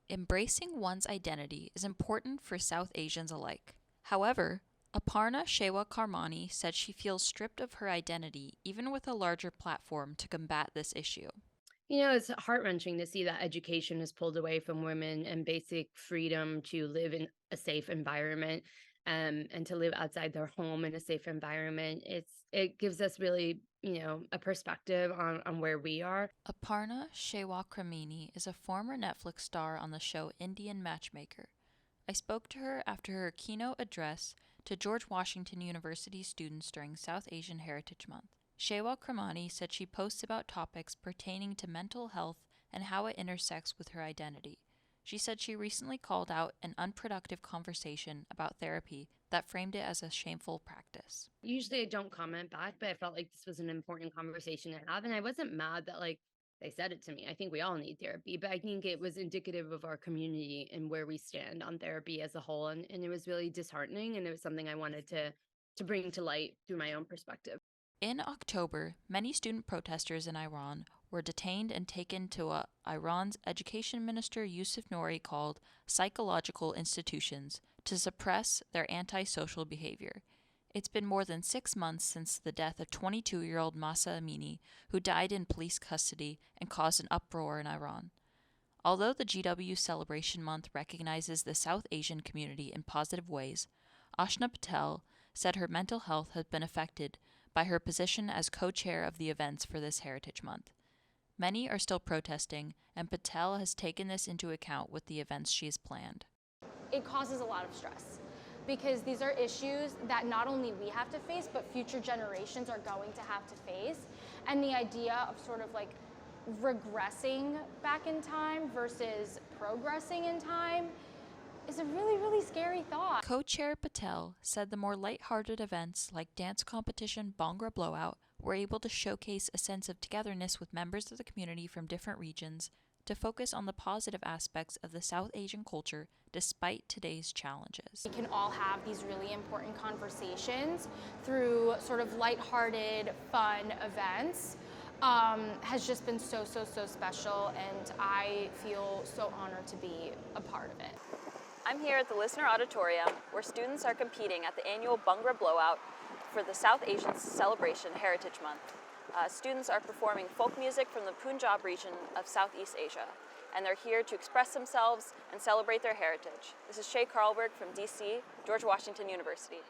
Embracing one's identity is important for South Asians alike. However, Aparna Shewakramani said she feels stripped of her identity even with a larger platform to combat this issue. It's heart-wrenching to see that education is pulled away from women and basic freedom to live in a safe environment, and to live outside their home in a safe environment. It gives us really, a perspective on where we are. Aparna Shewakramani is a former Netflix star on the show Indian Matchmaker. I spoke to her after her keynote address to George Washington University students during South Asian Heritage Month. Shewakramani said she posts about topics pertaining to mental health and how it intersects with her identity. She said she recently called out an unproductive conversation about therapy that framed it as a shameful practice. Usually I don't comment back, but I felt like this was an important conversation to have, and I wasn't mad that, like, they said it to me. I think we all need therapy, but I think it was indicative of our community and where we stand on therapy as a whole, and it was really disheartening, and it was something I wanted to bring to light through my own perspective. In October, many student protesters in Iran were detained and taken to what Iran's education minister Yusuf Nouri called psychological institutions to suppress their antisocial behavior. It's been more than 6 months since the death of 22-year-old Masa Amini, who died in police custody and caused an uproar in Iran. Although the GW Celebration Month recognizes the South Asian community in positive ways, Ashna Patel said her mental health has been affected by her position as co-chair of the events for this Heritage Month. Many are still protesting, and Patel has taken this into account with the events she has planned. It causes a lot of stress because these are issues that not only we have to face, but future generations are going to have to face. And the idea of sort of like regressing back in time versus progressing in time is a really, really scary thought. Co-chair Patel said the more lighthearted events like dance competition Bhangra Blowout were able to showcase a sense of togetherness with members of the community from different regions to focus on the positive aspects of the South Asian culture despite today's challenges. We can all have these really important conversations through sort of lighthearted, fun events. Has just been so special, and I feel so honored to be a part of it. I'm here at the Listener Auditorium, where students are competing at the annual Bhangra Blowout for the South Asian Celebration Heritage Month. Students are performing folk music from the Punjab region of Southeast Asia, and they're here to express themselves and celebrate their heritage. This is Shay Carlberg from DC, George Washington University.